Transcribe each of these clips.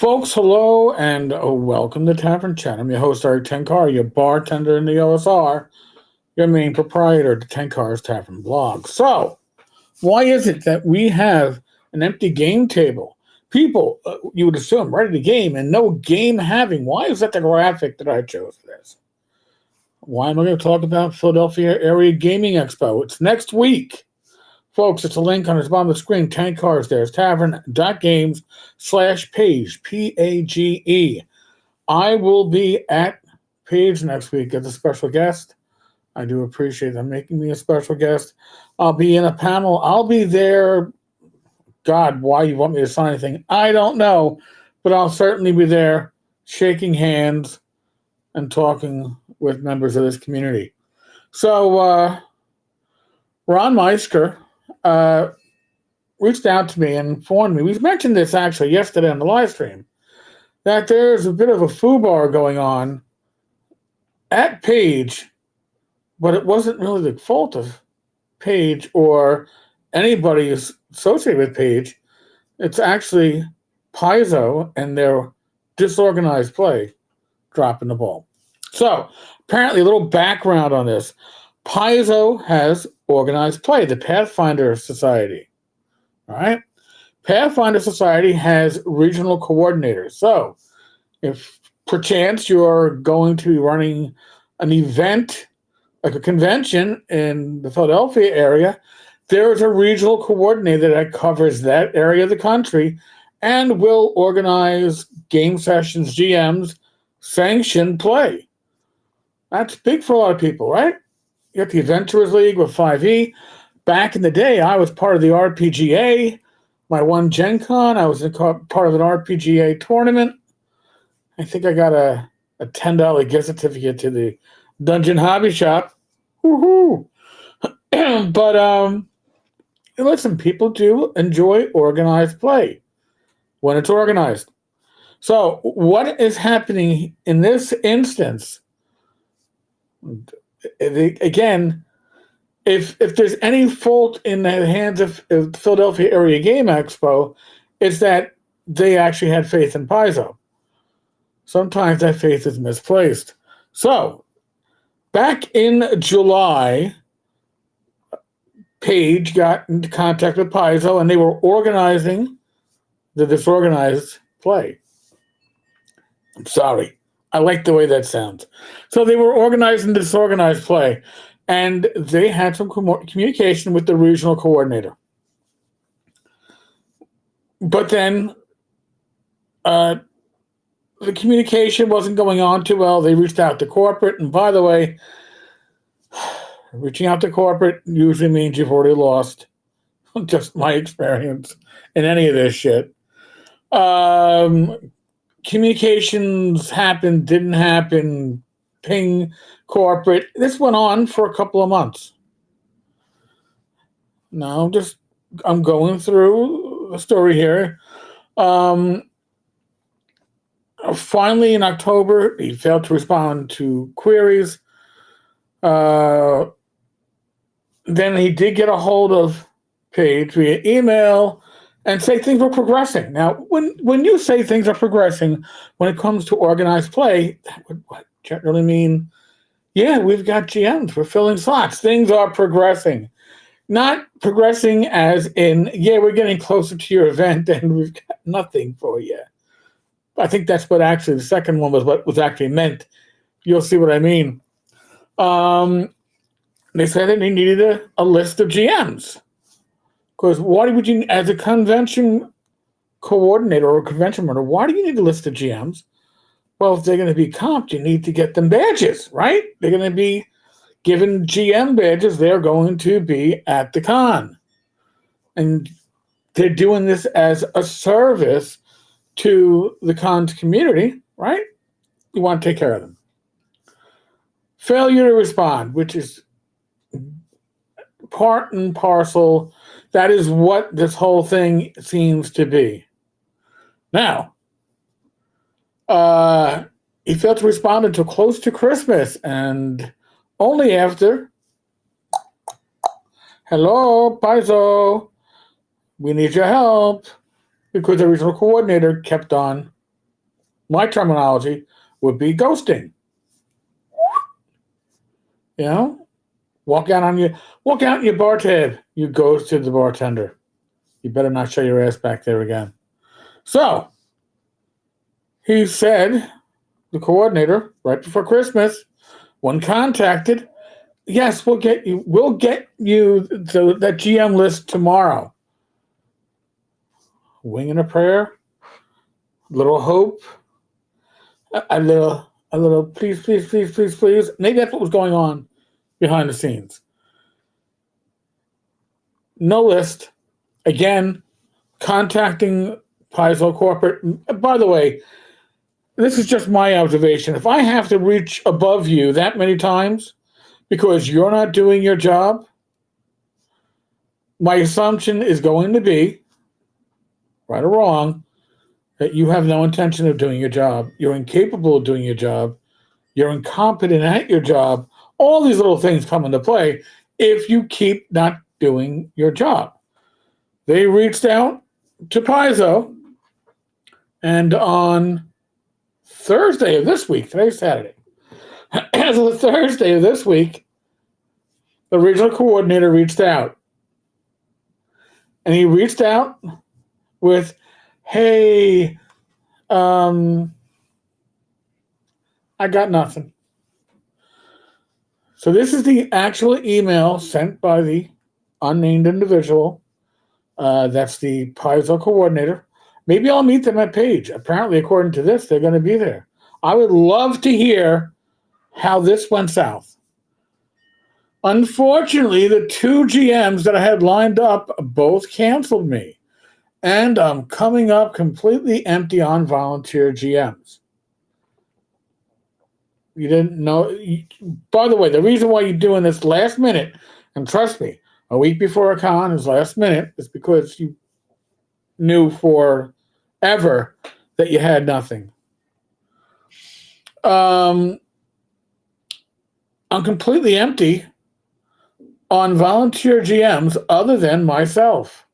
Folks, hello and welcome to Tavern Chat. I'm your host, Eric Tenkar, your bartender in the OSR, your main proprietor of the Tenkar's Tavern blog. So, why is it that we have an empty game table? People, you would assume, ready to game and no game having. Why is that the graphic that I chose for this? Why am I going to talk about Philadelphia Area Gaming Expo? It's next week. Folks, it's a link on the bottom of the screen. Tenkars there's tavern.games/page, Page. I will be at Page next week as a special guest. I do appreciate them making me a special guest. I'll be in a panel. I'll be there. God, why you want me to sign anything? I don't know. But I'll certainly be there shaking hands and talking with members of this community. So, Ron Meisker reached out to me and informed me. We mentioned this actually yesterday on the live stream, that there's a bit of a foobar going on at Page, but it wasn't really the fault of Page or anybody associated with Page. It's actually Paizo and their disorganized play dropping the ball. So, apparently, a little background on this. Paizo has organized play, the Pathfinder Society. All right? Pathfinder Society has regional coordinators. So, if perchance you're going to be running an event, like a convention in the Philadelphia area, there is a regional coordinator that covers that area of the country and will organize game sessions, GMs, sanction play. That's big for a lot of people, right? You got the Adventurers League with 5e. Back in the day, I was part of the RPGA. My one Gen Con, I was part of an RPGA tournament. I think I got a $10 gift certificate to the Dungeon Hobby Shop. Woohoo! But listen, people do enjoy organized play when it's organized. So what is happening in this instance? Again, if there's any fault in the hands of Philadelphia Area Game Expo, it's that they actually had faith in Paizo. Sometimes that faith is misplaced. So, back in July, Page got into contact with Paizo, and they were organizing the disorganized play. I'm sorry. I like the way that sounds. So they were organizing disorganized play, and they had some communication with the regional coordinator. But then the communication wasn't going on too well. They reached out to corporate, and by the way, reaching out to corporate usually means you've already lost. Just my experience in any of this shit. Communications happened, didn't happen, ping corporate. This went on for a couple of months. Now, I'm going through the story here. Finally, in October, he failed to respond to queries. Then he did get a hold of Page via email and say things were progressing. Now, when you say things are progressing when it comes to organized play, that would generally mean, yeah, we've got GMs, we're filling slots, things are progressing. Not progressing as in, yeah, we're getting closer to your event and we've got nothing for you. I think that's what actually the second one was what was actually meant. You'll see what I mean. They said that they needed a list of GMs. Because why would you, as a convention coordinator or a convention runner, why do you need a list of GMs? Well, if they're going to be comped, you need to get them badges, right? They're going to be given GM badges. They're going to be at the con. And they're doing this as a service to the con's community, right? You want to take care of them. Failure to respond, which is part and parcel. That is what this whole thing seems to be. Now, he failed to respond until close to Christmas, and only after, hello, Paizo, we need your help, because the regional coordinator kept on My terminology would be ghosting. You know, walk out in your bar tab. You ghosted the bartender. You better not show your ass back there again. So he said, the coordinator, right before Christmas, when contacted, yes, we'll get you that GM list tomorrow. Wing and a prayer, little hope, a little please, please, please, please, please. Maybe that's what was going on behind the scenes. No list. Again, contacting Paizo corporate. By the way, this is just my observation. If I have to reach above you that many times because you're not doing your job, my assumption is going to be, right or wrong, that you have no intention of doing your job. You're incapable of doing your job. You're incompetent at your job. All these little things come into play if you keep not doing your job. They reached out to Paizo, and on Thursday of this week, today's Saturday, as of Thursday of this week, the regional coordinator reached out. And he reached out with, hey, I got nothing. So this is the actual email sent by the unnamed individual. That's the Paizo coordinator. Maybe I'll meet them at Page. Apparently, according to this, they're going to be there. I would love to hear how this went south. Unfortunately, the two GMs that I had lined up both canceled me. And I'm coming up completely empty on volunteer GMs. You didn't know. By the way, the reason why you're doing this last minute, and trust me, a week before a con is last minute, is because you knew forever that you had nothing. I'm completely empty on volunteer GMs other than myself.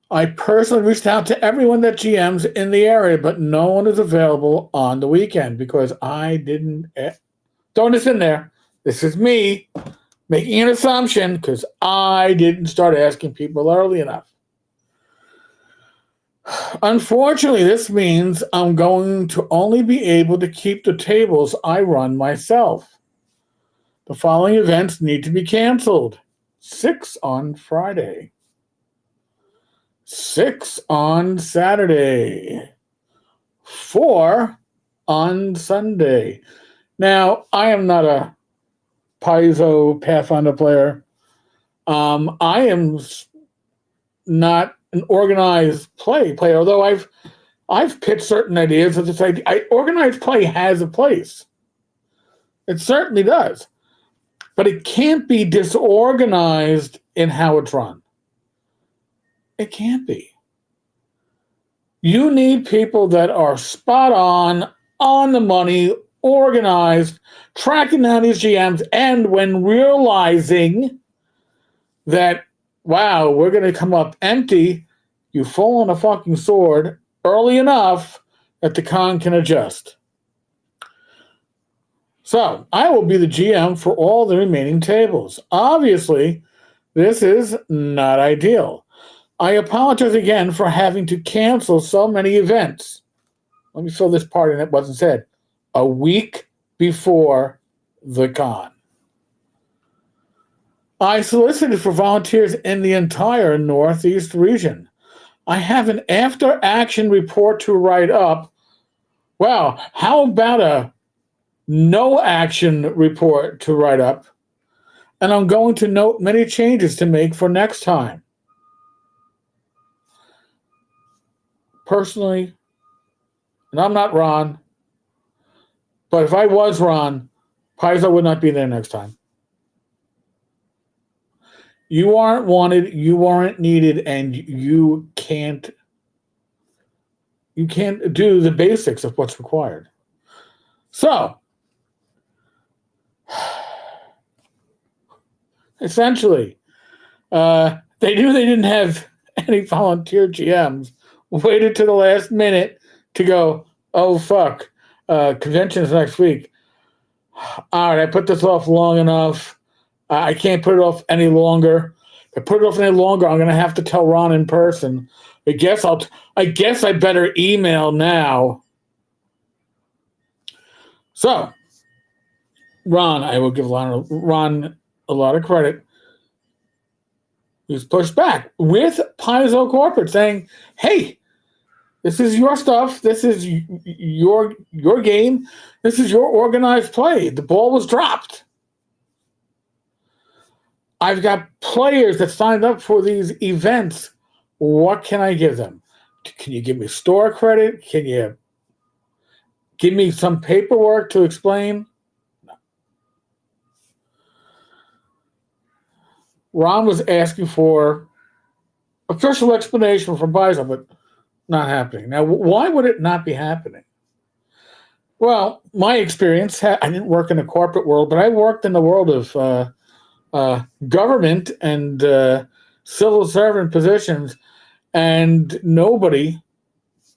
I personally reached out to everyone that GMs in the area, but no one is available on the weekend because I didn't throw this in there. This is me making an assumption because I didn't start asking people early enough. Unfortunately, this means I'm going to only be able to keep the tables I run myself. The following events need to be canceled. 6 on Friday. 6 on Saturday. 4 on Sunday. Now, I am not a Paizo Pathfinder player. I am not an organized player, although I've pitched certain ideas of this idea. Organized play has a place. It certainly does. But it can't be disorganized in how it's run. It can't be. You need people that are spot on the money, organized, tracking down these GMs, and when realizing that, wow, we're going to come up empty, you fall on a fucking sword early enough that the con can adjust. So, I will be the GM for all the remaining tables. Obviously, this is not ideal. I apologize again for having to cancel so many events. Let me fill this part in that wasn't said. A week before the con. I solicited for volunteers in the entire Northeast region. I have an after-action report to write up. Wow, how about a no-action report to write up? And I'm going to note many changes to make for next time. Personally, and I'm not Ron, but if I was Ron, Paizo would not be there next time. You aren't wanted, you aren't needed, and you can't do the basics of what's required. So, essentially, they knew they didn't have any volunteer GMs waited to the last minute to go, oh, fuck, convention's next week. All right, I put this off long enough. I can't put it off any longer. If I put it off any longer, I'm going to have to tell Ron in person. I guess I better email now. So, Ron, I will give Ron a lot of credit. He's pushed back with Paizo Corporate saying, hey, this is your stuff. This is your game. This is your organized play. The ball was dropped. I've got players that signed up for these events. What can I give them? Can you give me store credit? Can you give me some paperwork to explain? No. Ron was asking for official explanation from Paizo, but not happening. Now, why would it not be happening? Well, my experience, I didn't work in the corporate world, but I worked in the world of government and civil servant positions, and nobody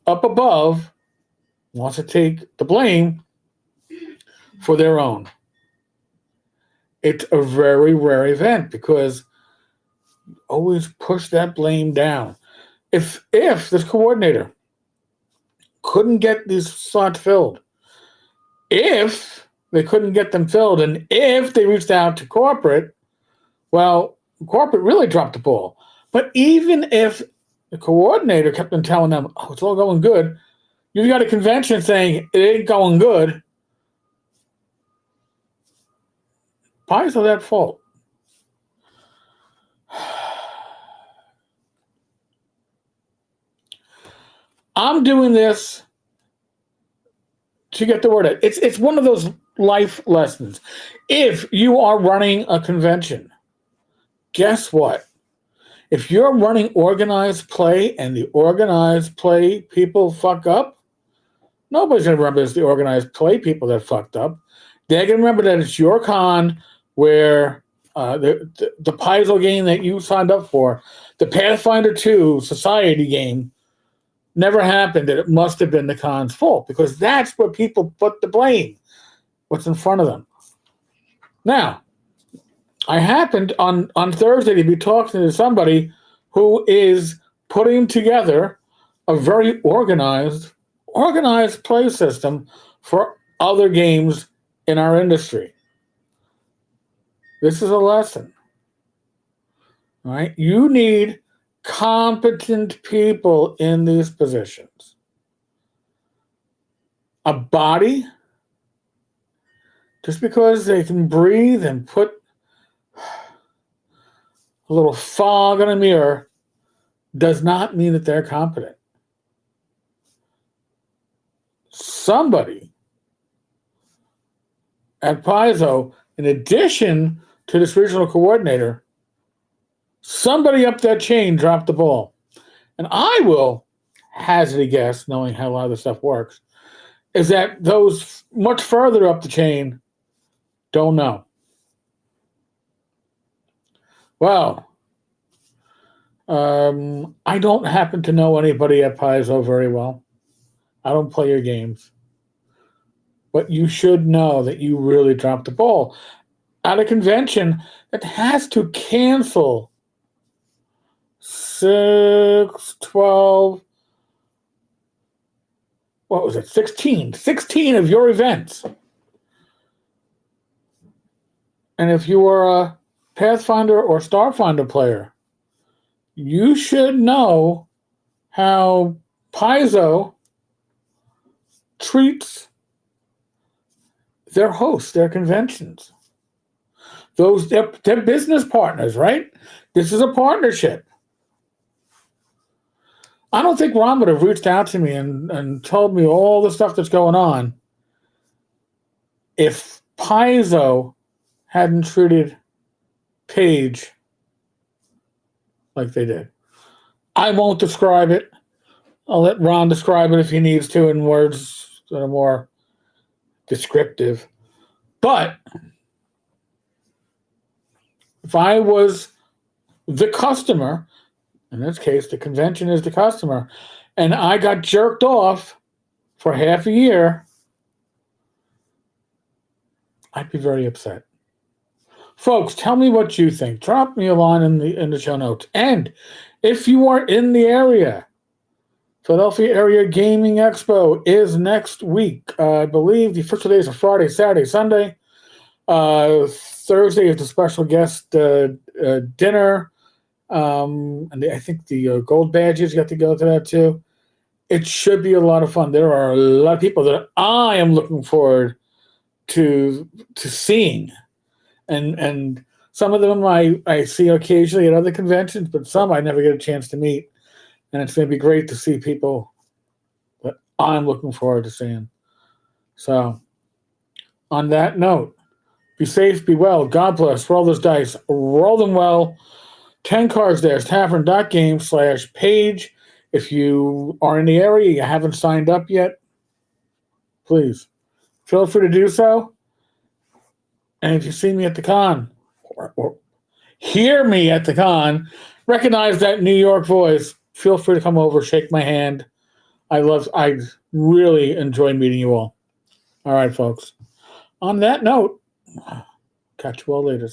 up above wants to take the blame for their own. It's a very rare event because you always push that blame down. If this coordinator couldn't get these slots filled, if they couldn't get them filled, and if they reached out to corporate, well, corporate really dropped the ball. But even if the coordinator kept on telling them, oh, it's all going good, you've got a convention saying it ain't going good, Paizo's at fault. I'm doing this to get the word out. It's one of those life lessons. If you are running a convention, guess what? If you're running organized play and the organized play people fuck up, nobody's going to remember it's the organized play people that fucked up. They're going to remember that it's your con where the Paizo game that you signed up for, the Pathfinder 2 Society game, never happened, that it must have been the con's fault, because that's where people put the blame, what's in front of them. Now, I happened on Thursday to be talking to somebody who is putting together a very organized play system for other games in our industry. This is a lesson. All right? You need competent people in these positions. A body, just because they can breathe and put a little fog on a mirror, does not mean that they're competent. Somebody at Paizo, in addition to this regional coordinator, somebody up that chain dropped the ball. And I will hazard a guess, knowing how a lot of this stuff works, is that those much further up the chain don't know. Well, I don't happen to know anybody at Paizo very well. I don't play your games. But you should know that you really dropped the ball at a convention that has to cancel 6, 12, what was it, 16 of your events. And if you were a Pathfinder or Starfinder player, you should know how Paizo treats their hosts, their conventions. They're business partners, right? This is a partnership. I don't think Ron would have reached out to me and told me all the stuff that's going on if Paizo hadn't treated Paige like they did. I won't describe it. I'll let Ron describe it if he needs to in words that are more descriptive. But if I was the customer, in this case, the convention is the customer, and I got jerked off for half a year, I'd be very upset. Folks, tell me what you think. Drop me a line in the show notes. And if you are in the area, Philadelphia Area Gaming Expo is next week. I believe the official days are Friday, Saturday, Sunday. Thursday is the special guest dinner. And I think the gold badges, you have to go to that too. It should be a lot of fun. There are a lot of people that I am looking forward to seeing. And some of them I see occasionally at other conventions, but some I never get a chance to meet. And it's going to be great to see people that I'm looking forward to seeing. So, on that note, be safe, be well, God bless, roll those dice, roll them well. Tenkar's there, tavern.game/page. If you are in the area, you haven't signed up yet, please feel free to do so. And if you see me at the con, or hear me at the con, recognize that New York voice, feel free to come over, shake my hand. I really enjoy meeting you all. All right, folks. On that note, catch you all later.